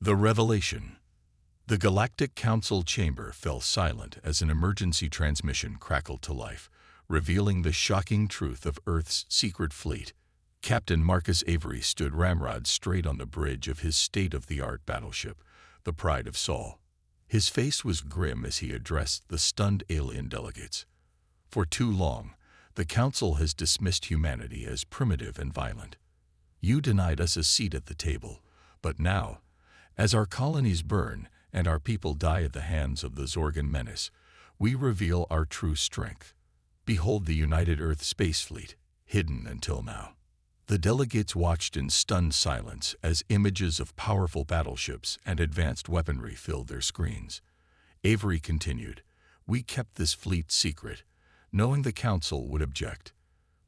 The revelation. The Galactic Council chamber fell silent as an emergency transmission crackled to life, revealing the shocking truth of Earth's secret fleet. Captain Marcus Avery stood ramrod straight on the bridge of his state-of-the-art battleship, the Pride of Sol. His face was grim as he addressed the stunned alien delegates. For too long, the Council has dismissed humanity as primitive and violent. You denied us a seat at the table, but now, as our colonies burn and our people die at the hands of the Zorgan menace, we reveal our true strength. Behold the United Earth Space Fleet, hidden until now. The delegates watched in stunned silence as images of powerful battleships and advanced weaponry filled their screens. Avery continued, "We kept this fleet secret, knowing the Council would object.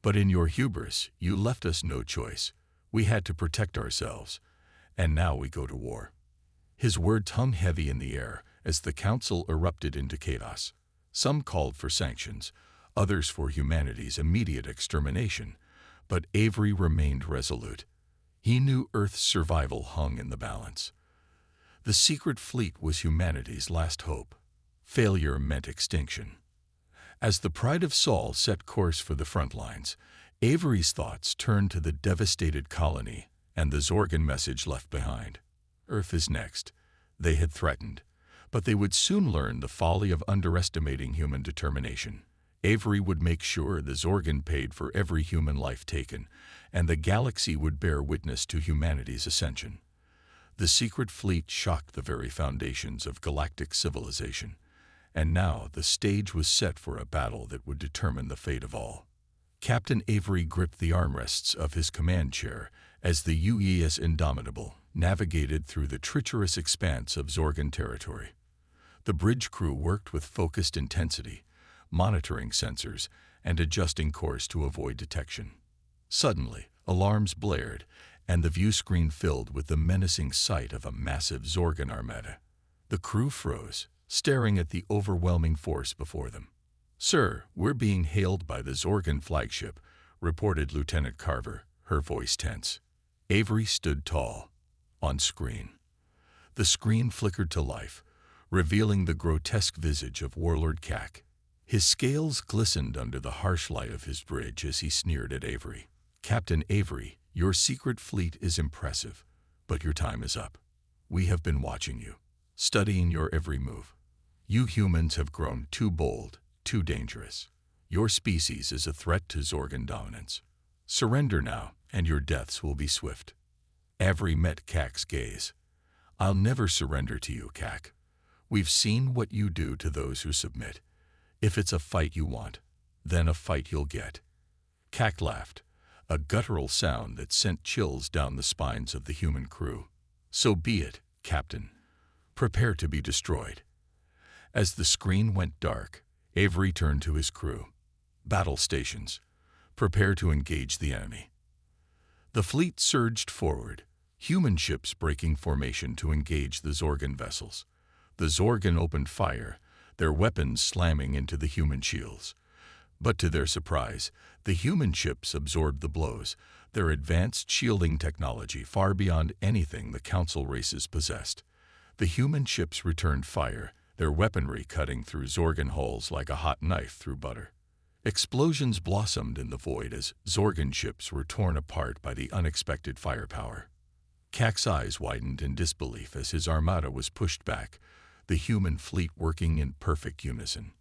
But in your hubris, you left us no choice. We had to protect ourselves, and now we go to war." His words hung heavy in the air as the Council erupted into chaos. Some called for sanctions, others for humanity's immediate extermination, but Avery remained resolute. He knew Earth's survival hung in the balance. The secret fleet was humanity's last hope. Failure meant extinction. As the Pride of Sol set course for the front lines, Avery's thoughts turned to the devastated colony and the Zorgan message left behind. Earth is next, they had threatened, but they would soon learn the folly of underestimating human determination. Avery would make sure the Zorgan paid for every human life taken, and the galaxy would bear witness to humanity's ascension. The secret fleet shocked the very foundations of galactic civilization, and now the stage was set for a battle that would determine the fate of all. Captain Avery gripped the armrests of his command chair as the UES Indomitable navigated through the treacherous expanse of Zorgan territory. The bridge crew worked with focused intensity, monitoring sensors and adjusting course to avoid detection. Suddenly, alarms blared, and the view screen filled with the menacing sight of a massive Zorgan armada. The crew froze, staring at the overwhelming force before them. "Sir, we're being hailed by the Zorgan flagship," reported Lieutenant Carver, her voice tense. Avery stood tall, on screen. The screen flickered to life, revealing the grotesque visage of Warlord Kak. His scales glistened under the harsh light of his bridge as he sneered at Avery. "Captain Avery, your secret fleet is impressive, but your time is up. We have been watching you, studying your every move. You humans have grown too bold, too dangerous. Your species is a threat to Zorgan dominance. Surrender now, and your deaths will be swift." Avery met Kak's gaze. "I'll never surrender to you, Kak. We've seen what you do to those who submit. If it's a fight you want, then a fight you'll get." Kak laughed, a guttural sound that sent chills down the spines of the human crew. "So be it, Captain. Prepare to be destroyed." As the screen went dark, Avery turned to his crew. "Battle stations. Prepare to engage the enemy." The fleet surged forward, human ships breaking formation to engage the Zorgan vessels. The Zorgan opened fire, their weapons slamming into the human shields. But to their surprise, the human ships absorbed the blows, their advanced shielding technology far beyond anything the Council races possessed. The human ships returned fire, their weaponry cutting through Zorgan hulls like a hot knife through butter. Explosions blossomed in the void as Zorgan ships were torn apart by the unexpected firepower. Kak's eyes widened in disbelief as his armada was pushed back, the human fleet working in perfect unison.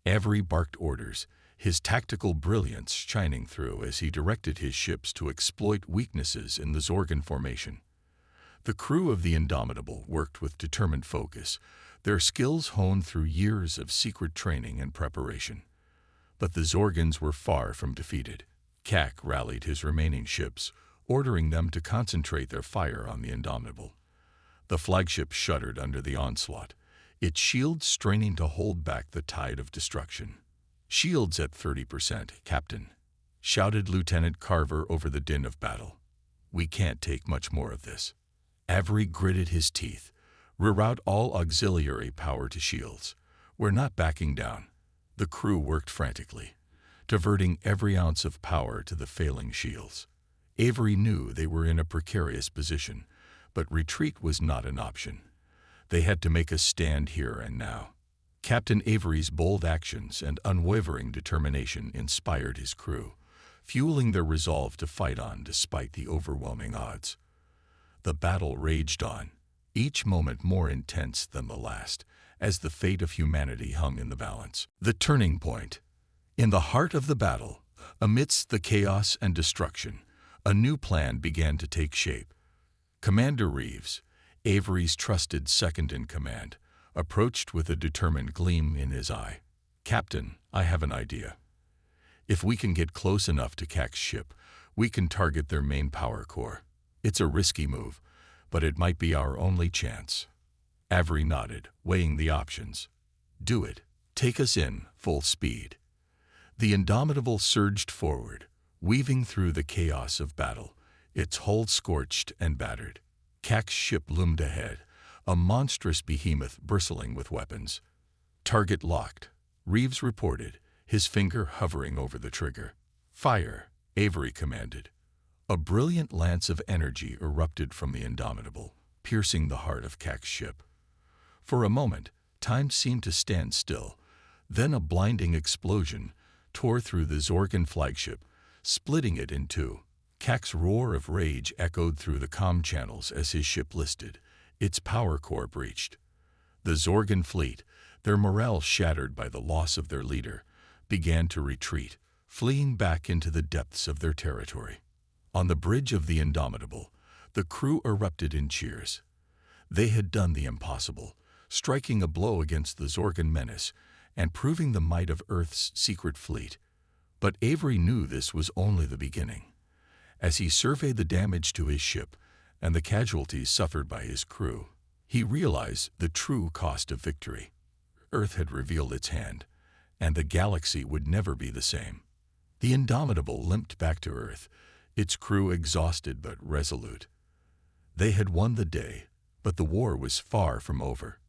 Avery barked orders, his tactical brilliance shining through as he directed his ships to exploit weaknesses in the Zorgan formation. The crew of the Indomitable worked with determined focus, their skills honed through years of secret training and preparation. But the Zorgans were far from defeated. Kak rallied his remaining ships, ordering them to concentrate their fire on the Indomitable. The flagship shuddered under the onslaught, its shields straining to hold back the tide of destruction. "Shields at 30%, Captain," shouted Lieutenant Carver over the din of battle. "We can't take much more of this." Avery gritted his teeth. "Reroute all auxiliary power to shields. We're not backing down." The crew worked frantically, diverting every ounce of power to the failing shields. Avery knew they were in a precarious position, But retreat was not an option. They had to make a stand here and now. Captain Avery's bold actions and unwavering determination inspired his crew, fueling their resolve to fight on despite the overwhelming odds. The battle raged on, each moment more intense than the last, as the fate of humanity hung in the balance. The turning point. In the heart of the battle, amidst the chaos and destruction, a new plan began to take shape. Commander Reeves, Avery's trusted second-in-command, approached with a determined gleam in his eye. "Captain, I have an idea. If we can get close enough to CAC's ship, we can target their main power core. It's a risky move, but it might be our only chance." Avery nodded, weighing the options. "Do it. Take us in, full speed." The Indomitable surged forward, weaving through the chaos of battle, its hull scorched and battered. CAC's ship loomed ahead, a monstrous behemoth bristling with weapons. "Target locked," Reeves reported, his finger hovering over the trigger. "Fire," Avery commanded. A brilliant lance of energy erupted from the Indomitable, piercing the heart of CAC's ship. For a moment, time seemed to stand still. Then a blinding explosion tore through the Zorgan flagship, splitting it in two. CAC's roar of rage echoed through the comm channels as his ship listed, its power core breached. The Zorgan fleet, their morale shattered by the loss of their leader, began to retreat, fleeing back into the depths of their territory. On the bridge of the Indomitable, the crew erupted in cheers. They had done the impossible, striking a blow against the Zorgan menace and proving the might of Earth's secret fleet. But Avery knew this was only the beginning. As he surveyed the damage to his ship and the casualties suffered by his crew, he realized the true cost of victory. Earth had revealed its hand, and the galaxy would never be the same. The Indomitable limped back to Earth, its crew exhausted but resolute. They had won the day, but the war was far from over.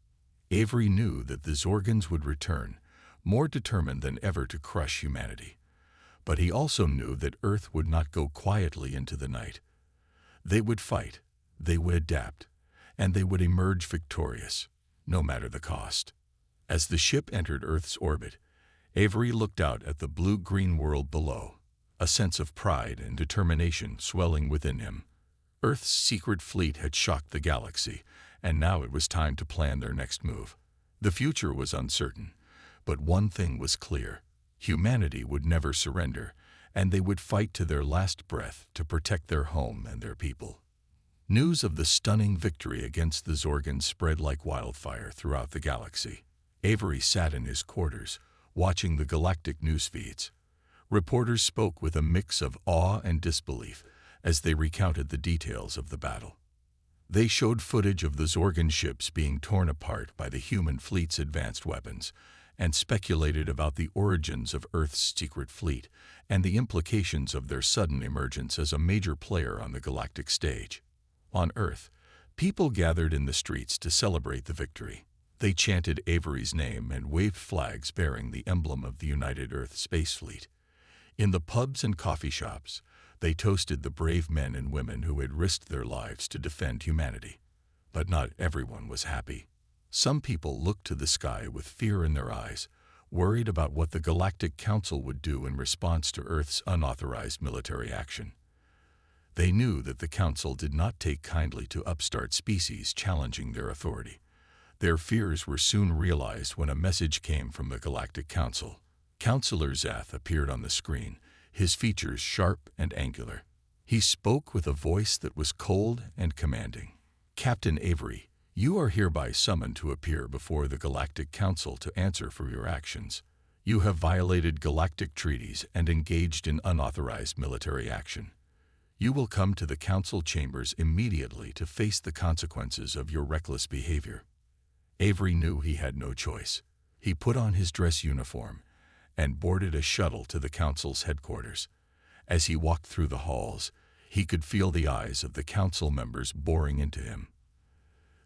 Avery knew that the Zorgans would return, more determined than ever to crush humanity. But he also knew that Earth would not go quietly into the night. They would fight, they would adapt, and they would emerge victorious, no matter the cost. As the ship entered Earth's orbit, Avery looked out at the blue-green world below, a sense of pride and determination swelling within him. Earth's secret fleet had shocked the galaxy, and now it was time to plan their next move. The future was uncertain, but one thing was clear. Humanity would never surrender, and they would fight to their last breath to protect their home and their people. News of the stunning victory against the Zorgans spread like wildfire throughout the galaxy. Avery sat in his quarters, watching the galactic news feeds. Reporters spoke with a mix of awe and disbelief as they recounted the details of the battle. They showed footage of the Zorgan ships being torn apart by the human fleet's advanced weapons, and speculated about the origins of Earth's secret fleet and the implications of their sudden emergence as a major player on the galactic stage. On Earth, people gathered in the streets to celebrate the victory. They chanted Avery's name and waved flags bearing the emblem of the United Earth Space Fleet. In the pubs and coffee shops, they toasted the brave men and women who had risked their lives to defend humanity. But not everyone was happy. Some people looked to the sky with fear in their eyes, worried about what the Galactic Council would do in response to Earth's unauthorized military action. They knew that the Council did not take kindly to upstart species challenging their authority. Their fears were soon realized when a message came from the Galactic Council. Counselor Zath appeared on the screen, his features sharp and angular. He spoke with a voice that was cold and commanding. "Captain Avery, you are hereby summoned to appear before the Galactic Council to answer for your actions. You have violated galactic treaties and engaged in unauthorized military action. You will come to the Council chambers immediately to face the consequences of your reckless behavior." Avery knew he had no choice. He put on his dress uniform and boarded a shuttle to the Council's headquarters. As he walked through the halls, he could feel the eyes of the Council members boring into him.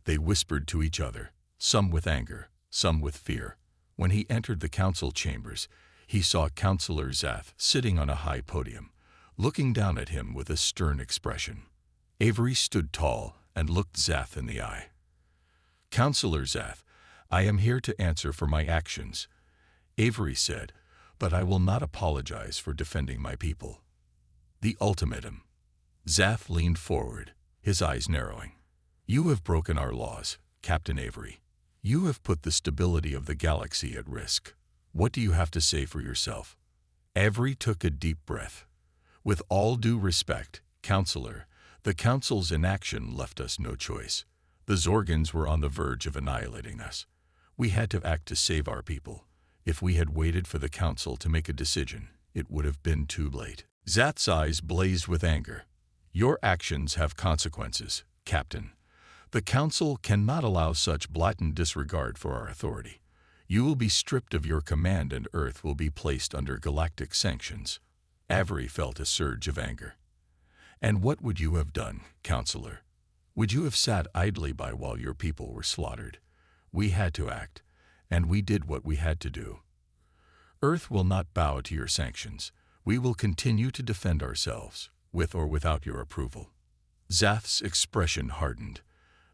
They whispered to each other, some with anger, some with fear. When he entered the Council chambers, he saw Counselor Zath sitting on a high podium, looking down at him with a stern expression. Avery stood tall, and looked Zath in the eye. "Counselor Zath, I am here to answer for my actions," Avery said, "but I will not apologize for defending my people." "The ultimatum." Zath leaned forward, his eyes narrowing. "You have broken our laws, Captain Avery. You have put the stability of the galaxy at risk. What do you have to say for yourself?" Avery took a deep breath. "With all due respect, Counselor, the Council's inaction left us no choice. The Zorgans were on the verge of annihilating us. We had to act to save our people. If we had waited for the Council to make a decision, it would have been too late." Zath's eyes blazed with anger. "Your actions have consequences, Captain. The Council cannot allow such blatant disregard for our authority. You will be stripped of your command and Earth will be placed under galactic sanctions." Avery felt a surge of anger. "And what would you have done, Counselor? Would you have sat idly by while your people were slaughtered? We had to act, and we did what we had to do. Earth will not bow to your sanctions. We will continue to defend ourselves, with or without your approval." Zath's expression hardened.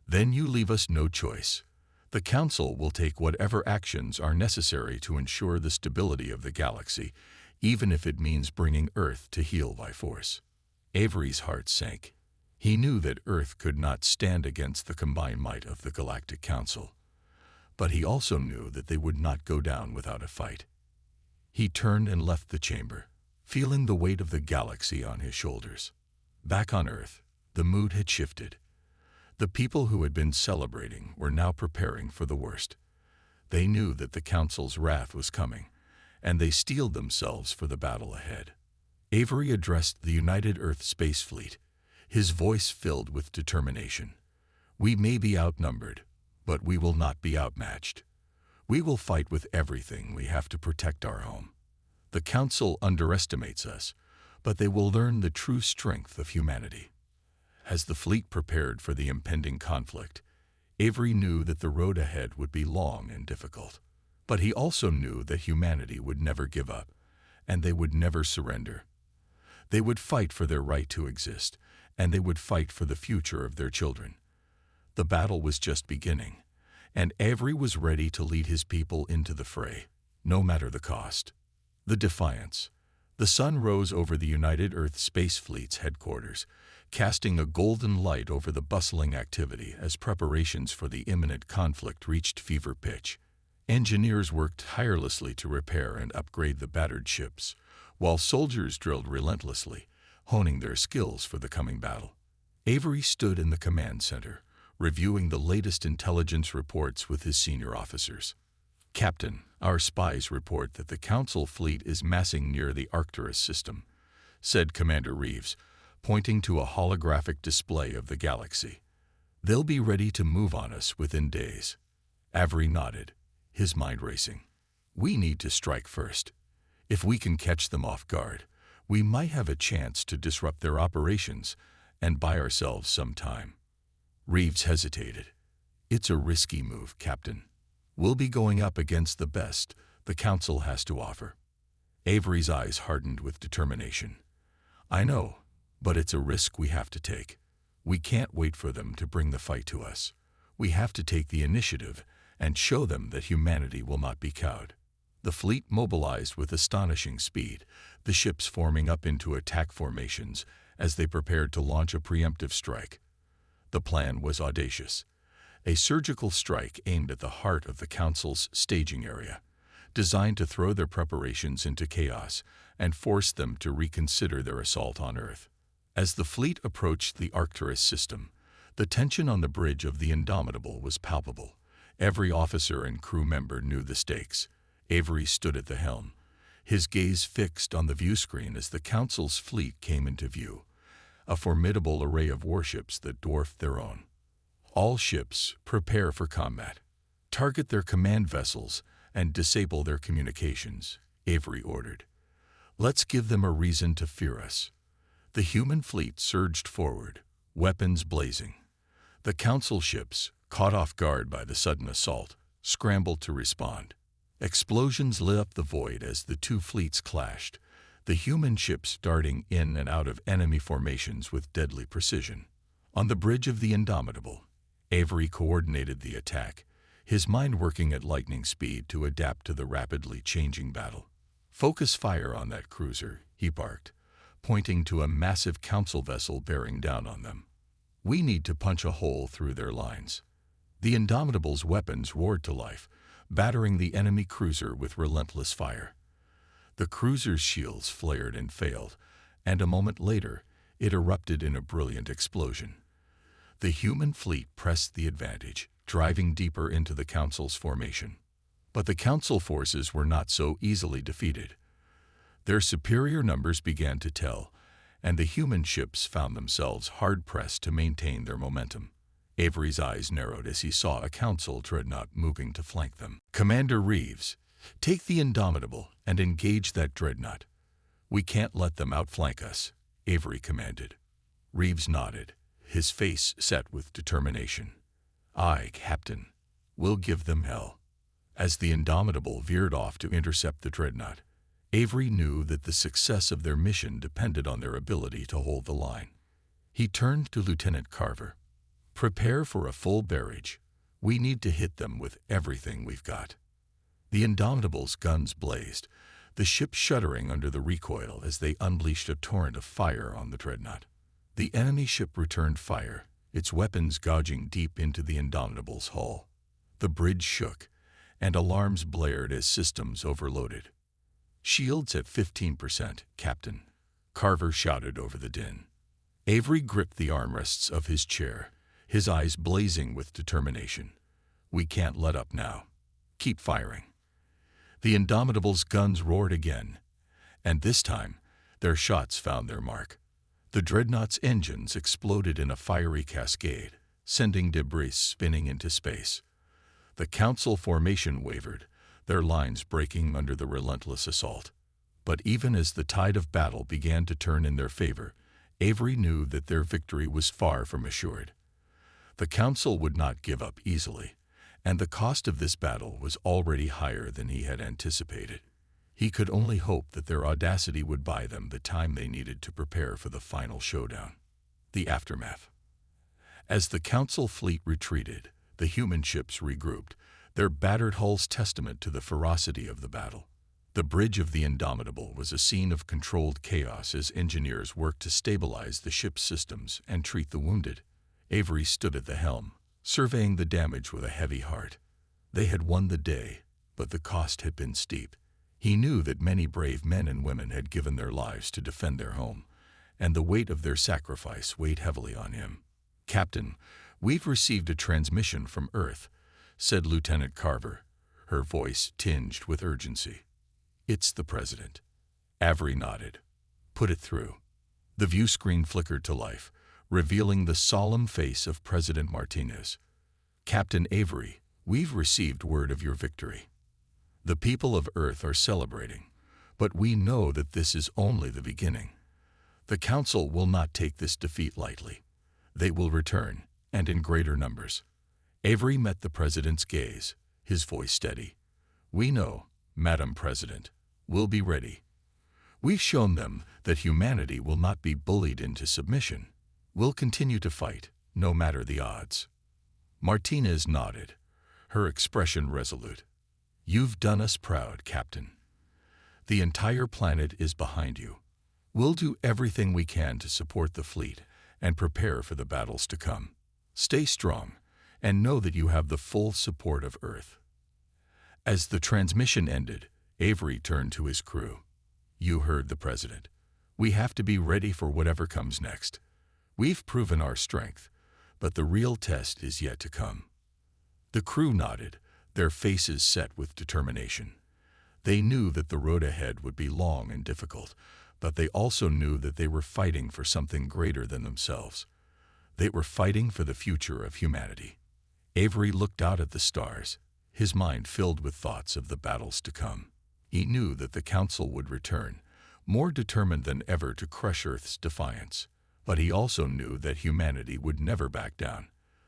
"Then you leave us no choice. The Council will take whatever actions are necessary to ensure the stability of the galaxy, even if it means bringing Earth to heel by force." Avery's heart sank. He knew that Earth could not stand against the combined might of the Galactic Council. But he also knew that they would not go down without a fight. He turned and left the chamber, feeling the weight of the galaxy on his shoulders. Back on Earth, the mood had shifted. The people who had been celebrating were now preparing for the worst. They knew that the Council's wrath was coming, and they steeled themselves for the battle ahead. Avery addressed the United Earth Space Fleet, his voice filled with determination. "We may be outnumbered, but we will not be outmatched. We will fight with everything we have to protect our home. The Council underestimates us, but they will learn the true strength of humanity." As the fleet prepared for the impending conflict, Avery knew that the road ahead would be long and difficult. But he also knew that humanity would never give up, and they would never surrender. They would fight for their right to exist, and they would fight for the future of their children. The battle was just beginning, and Avery was ready to lead his people into the fray, no matter the cost. The Defiance. The sun rose over the United Earth Space Fleet's headquarters, casting a golden light over the bustling activity as preparations for the imminent conflict reached fever pitch. Engineers worked tirelessly to repair and upgrade the battered ships, while soldiers drilled relentlessly, honing their skills for the coming battle. Avery stood in the command center, reviewing the latest intelligence reports with his senior officers. "Captain, our spies report that the Council fleet is massing near the Arcturus system," said Commander Reeves, pointing to a holographic display of the galaxy. "They'll be ready to move on us within days." Avery nodded, his mind racing. "We need to strike first. If we can catch them off guard, we might have a chance to disrupt their operations and buy ourselves some time." Reeves hesitated. "It's a risky move, Captain. We'll be going up against the best the Council has to offer." Avery's eyes hardened with determination. "I know, but it's a risk we have to take. We can't wait for them to bring the fight to us. We have to take the initiative and show them that humanity will not be cowed." The fleet mobilized with astonishing speed, the ships forming up into attack formations as they prepared to launch a preemptive strike. The plan was audacious. A surgical strike aimed at the heart of the Council's staging area, designed to throw their preparations into chaos and force them to reconsider their assault on Earth. As the fleet approached the Arcturus system, the tension on the bridge of the Indomitable was palpable. Every officer and crew member knew the stakes. Avery stood at the helm, his gaze fixed on the viewscreen as the Council's fleet came into view, a formidable array of warships that dwarfed their own. "All ships, prepare for combat. Target their command vessels and disable their communications," Avery ordered. "Let's give them a reason to fear us." The human fleet surged forward, weapons blazing. The Council ships, caught off guard by the sudden assault, scrambled to respond. Explosions lit up the void as the two fleets clashed, the human ships darting in and out of enemy formations with deadly precision. On the bridge of the Indomitable, Avery coordinated the attack, his mind working at lightning speed to adapt to the rapidly changing battle. "Focus fire on that cruiser," he barked, pointing to a massive council vessel bearing down on them. "We need to punch a hole through their lines." The Indomitable's weapons roared to life, battering the enemy cruiser with relentless fire. The cruiser's shields flared and failed, and a moment later, it erupted in a brilliant explosion. The human fleet pressed the advantage, driving deeper into the Council's formation. But the Council forces were not so easily defeated. Their superior numbers began to tell, and the human ships found themselves hard-pressed to maintain their momentum. Avery's eyes narrowed as he saw a Council dreadnought moving to flank them. "Commander Reeves, take the Indomitable and engage that dreadnought. We can't let them outflank us," Avery commanded. Reeves nodded, his face set with determination. "Aye, Captain. We'll give them hell." As the Indomitable veered off to intercept the dreadnought, Avery knew that the success of their mission depended on their ability to hold the line. He turned to Lieutenant Carver. "Prepare for a full barrage. We need to hit them with everything we've got." The Indomitable's guns blazed, the ship shuddering under the recoil as they unleashed a torrent of fire on the dreadnought. The enemy ship returned fire, its weapons gouging deep into the Indomitable's hull. The bridge shook, and alarms blared as systems overloaded. "Shields at 15%, Captain," Carver shouted over the din. Avery gripped the armrests of his chair, his eyes blazing with determination. "We can't let up now. Keep firing." The Indomitable's guns roared again, and this time their shots found their mark. The dreadnought's engines exploded in a fiery cascade, sending debris spinning into space. The Council formation wavered, their lines breaking under the relentless assault. But even as the tide of battle began to turn in their favor, Avery knew that their victory was far from assured. The Council would not give up easily, and the cost of this battle was already higher than he had anticipated. He could only hope that their audacity would buy them the time they needed to prepare for the final showdown. The aftermath. As the Council fleet retreated, the human ships regrouped, their battered hulls testament to the ferocity of the battle. The bridge of the Indomitable was a scene of controlled chaos as engineers worked to stabilize the ship's systems and treat the wounded. Avery stood at the helm, surveying the damage with a heavy heart. They had won the day, but the cost had been steep. He knew that many brave men and women had given their lives to defend their home, and the weight of their sacrifice weighed heavily on him. "Captain, we've received a transmission from Earth," said Lieutenant Carver, her voice tinged with urgency. "It's the President." Avery nodded. "Put it through." The view screen flickered to life, revealing the solemn face of President Martinez. "Captain Avery, we've received word of your victory. The people of Earth are celebrating, but we know that this is only the beginning. The Council will not take this defeat lightly. They will return, and in greater numbers." Avery met the President's gaze, his voice steady. "We know, Madam President. We'll be ready. We've shown them that humanity will not be bullied into submission. We'll continue to fight, no matter the odds." Martinez nodded, her expression resolute. "You've done us proud, Captain. The entire planet is behind you. We'll do everything we can to support the fleet and prepare for the battles to come. Stay strong and know that you have the full support of Earth." As the transmission ended, Avery turned to his crew. "You heard the President. We have to be ready for whatever comes next. We've proven our strength, but the real test is yet to come." The crew nodded, their faces set with determination. They knew that the road ahead would be long and difficult, but they also knew that they were fighting for something greater than themselves. They were fighting for the future of humanity. Avery looked out at the stars, his mind filled with thoughts of the battles to come. He knew that the Council would return, more determined than ever to crush Earth's defiance. But he also knew that humanity would never back down.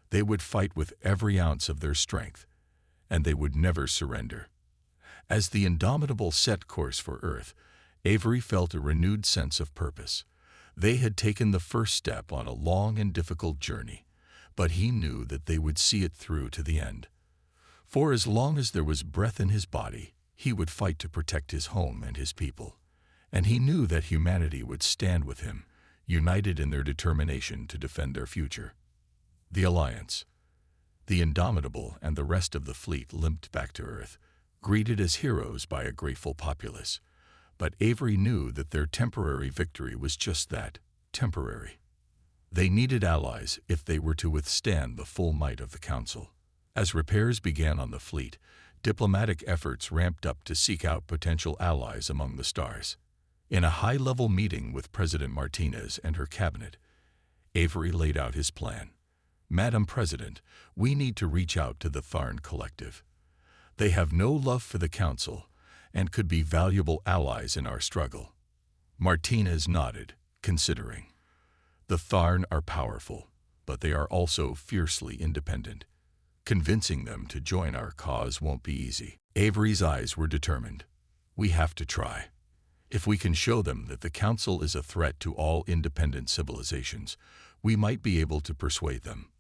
They would fight with every ounce of their strength, and they would never surrender. As the Indomitable set course for Earth, Avery felt a renewed sense of purpose. They had taken the first step on a long and difficult journey, but he knew that they would see it through to the end. For as long as there was breath in his body, he would fight to protect his home and his people. And he knew that humanity would stand with him, united in their determination to defend their future. The Alliance, the Indomitable, and the rest of the fleet limped back to Earth, greeted as heroes by a grateful populace. But Avery knew that their temporary victory was just that, temporary. They needed allies if they were to withstand the full might of the Council. As repairs began on the fleet, diplomatic efforts ramped up to seek out potential allies among the stars. In a high-level meeting with President Martinez and her cabinet, Avery laid out his plan. "Madam President, we need to reach out to the Tharn Collective. They have no love for the Council and could be valuable allies in our struggle." Martinez nodded, considering. The Tharn are powerful, but they are also fiercely independent. Convincing them to join our cause won't be easy. Avery's eyes were determined. "We have to try. If we can show them that the Council is a threat to all independent civilizations, we might be able to persuade them."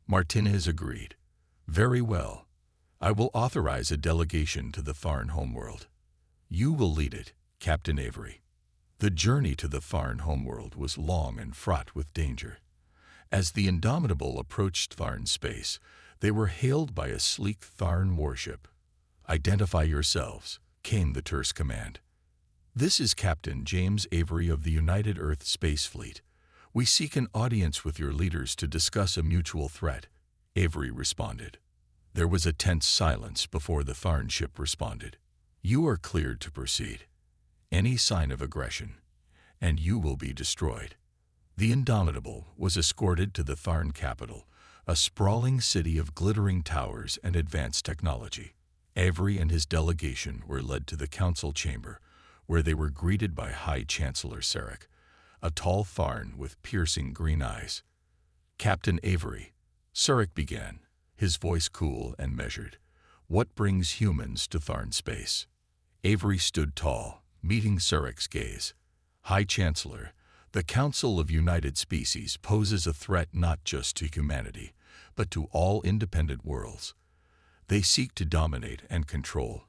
Martinez agreed. "Very well. I will authorize a delegation to the Tharn homeworld. You will lead it, Captain Avery." The journey to the Tharn homeworld was long and fraught with danger. As the Indomitable approached Tharn space, they were hailed by a sleek Tharn warship. "Identify yourselves," came the terse command. "This is Captain James Avery of the United Earth Space Fleet. We seek an audience with your leaders to discuss a mutual threat," Avery responded. There was a tense silence before the Tharn ship responded. "You are cleared to proceed. Any sign of aggression, and you will be destroyed." The Indomitable was escorted to the Tharn capital, a sprawling city of glittering towers and advanced technology. Avery and his delegation were led to the council chamber, where they were greeted by High Chancellor Sarek, a tall Tharn with piercing green eyes. "Captain Avery," Sarek began, his voice cool and measured, "what brings humans to Tharn space?" Avery stood tall, meeting Sarek's gaze. "High Chancellor, the Council of United Species poses a threat not just to humanity, but to all independent worlds. They seek to dominate and control,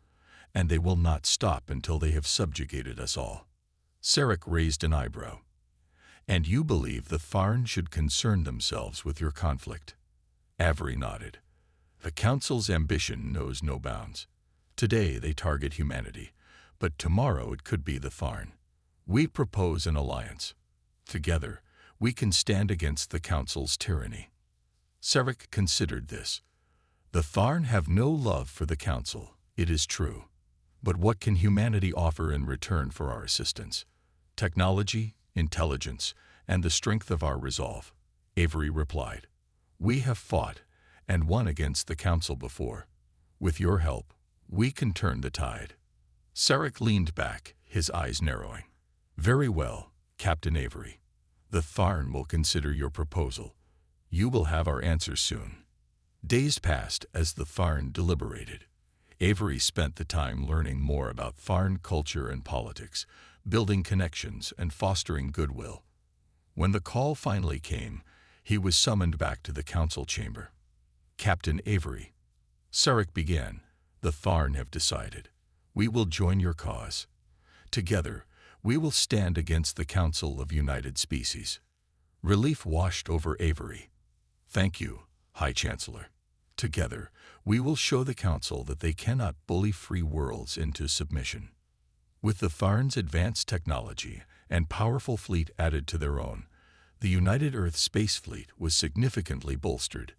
and they will not stop until they have subjugated us all." Sarek raised an eyebrow. "And you believe the Tharn should concern themselves with your conflict?" Avery nodded. "The Council's ambition knows no bounds. Today they target humanity, but tomorrow it could be the Tharn. We propose an alliance. Together, we can stand against the Council's tyranny." Sarek considered this. "The Tharn have no love for the Council, it is true. But what can humanity offer in return for our assistance? Technology, intelligence, and the strength of our resolve," Avery replied. "We have fought and won against the Council before. With your help, we can turn the tide." Sarek leaned back, his eyes narrowing. "Very well, Captain Avery. The Tharn will consider your proposal. You will have our answer soon." Days passed as the Tharn deliberated. Avery spent the time learning more about Tharn culture and politics, building connections and fostering goodwill. When the call finally came, he was summoned back to the council chamber. "Captain Avery," Sarek began, "the Tharn have decided. We will join your cause. Together, we will stand against the Council of United Species." Relief washed over Avery. "Thank you, High Chancellor. Together, we will show the Council that they cannot bully free worlds into submission." With the Tharn's advanced technology and powerful fleet added to their own, the United Earth Space Fleet was significantly bolstered.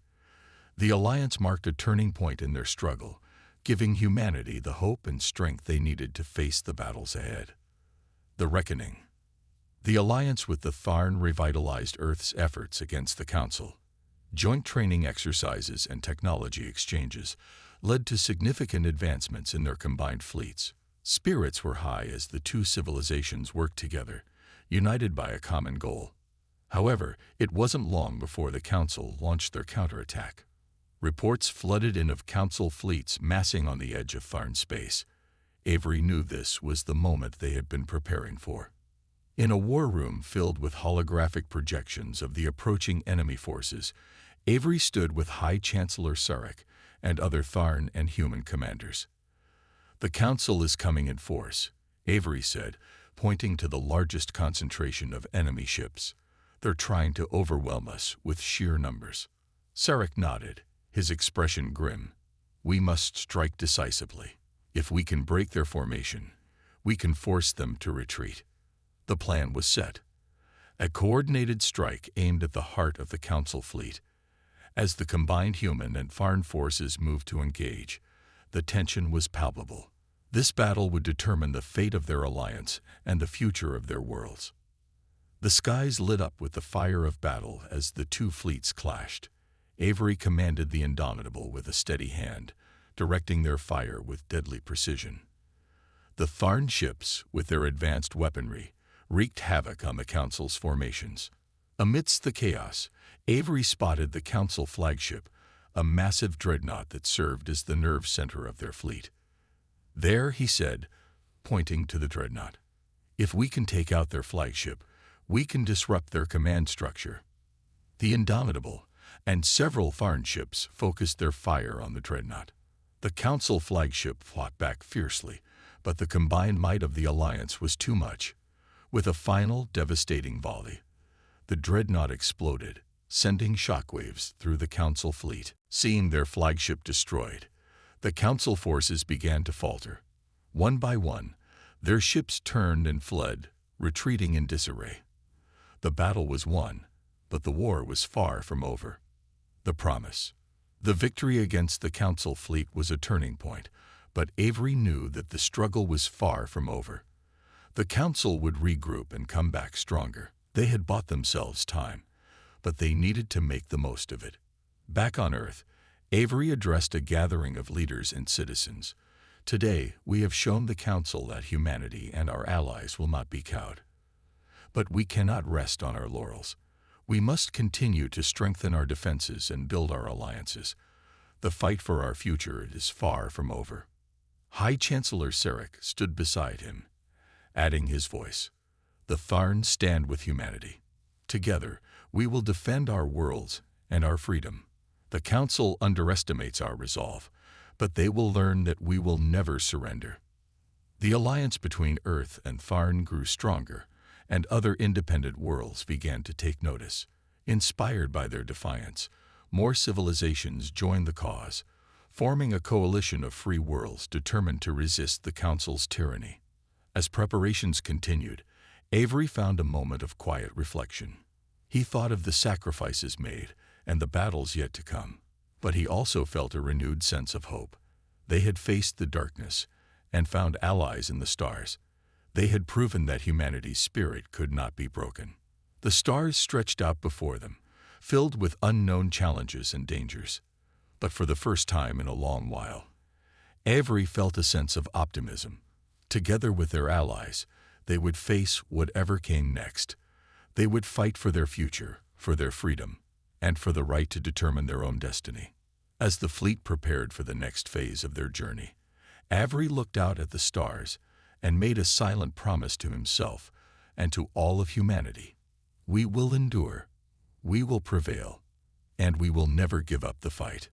The Alliance marked a turning point in their struggle, giving humanity the hope and strength they needed to face the battles ahead. The Reckoning. The alliance with the Tharn revitalized Earth's efforts against the Council. Joint training exercises and technology exchanges led to significant advancements in their combined fleets. Spirits were high as the two civilizations worked together, united by a common goal. However, it wasn't long before the Council launched their counterattack. Reports flooded in of Council fleets massing on the edge of Tharn space. Avery knew this was the moment they had been preparing for. In a war room filled with holographic projections of the approaching enemy forces, Avery stood with High Chancellor Sarek and other Tharn and human commanders. "The Council is coming in force," Avery said, pointing to the largest concentration of enemy ships. "They're trying to overwhelm us with sheer numbers." Sarek nodded, his expression grim. "We must strike decisively. If we can break their formation, we can force them to retreat." The plan was set. A coordinated strike aimed at the heart of the Council fleet. As the combined human and Tharn forces moved to engage, the tension was palpable. This battle would determine the fate of their alliance and the future of their worlds. The skies lit up with the fire of battle as the two fleets clashed. Avery commanded the Indomitable with a steady hand, directing their fire with deadly precision. The Tharn ships, with their advanced weaponry, wreaked havoc on the Council's formations. Amidst the chaos, Avery spotted the Council flagship, a massive dreadnought that served as the nerve center of their fleet. "There," he said, pointing to the dreadnought. "If we can take out their flagship, we can disrupt their command structure." The Indomitable and several Tharn ships focused their fire on the dreadnought. The Council flagship fought back fiercely, but the combined might of the Alliance was too much. With a final, devastating volley, the dreadnought exploded, sending shockwaves through the Council fleet. Seeing their flagship destroyed, the Council forces began to falter. One by one, their ships turned and fled, retreating in disarray. The battle was won, but the war was far from over. The promise. The victory against the Council fleet was a turning point, but Avery knew that the struggle was far from over. The Council would regroup and come back stronger. They had bought themselves time, but they needed to make the most of it. Back on Earth, Avery addressed a gathering of leaders and citizens. "Today, we have shown the Council that humanity and our allies will not be cowed. But we cannot rest on our laurels. We must continue to strengthen our defenses and build our alliances. The fight for our future is far from over." High Chancellor Sarek stood beside him, adding his voice. "The Tharn stand with humanity. Together, we will defend our worlds and our freedom. The Council underestimates our resolve, but they will learn that we will never surrender." The alliance between Earth and Tharn grew stronger, and other independent worlds began to take notice. Inspired by their defiance, more civilizations joined the cause, forming a coalition of free worlds determined to resist the Council's tyranny. As preparations continued, Avery found a moment of quiet reflection. He thought of the sacrifices made and the battles yet to come, but he also felt a renewed sense of hope. They had faced the darkness and found allies in the stars. They had proven that humanity's spirit could not be broken. The stars stretched out before them, filled with unknown challenges and dangers. But for the first time in a long while, Avery felt a sense of optimism. Together with their allies, they would face whatever came next. They would fight for their future, for their freedom, and for the right to determine their own destiny. As the fleet prepared for the next phase of their journey, Avery looked out at the stars and made a silent promise to himself and to all of humanity. "We will endure, we will prevail, and we will never give up the fight."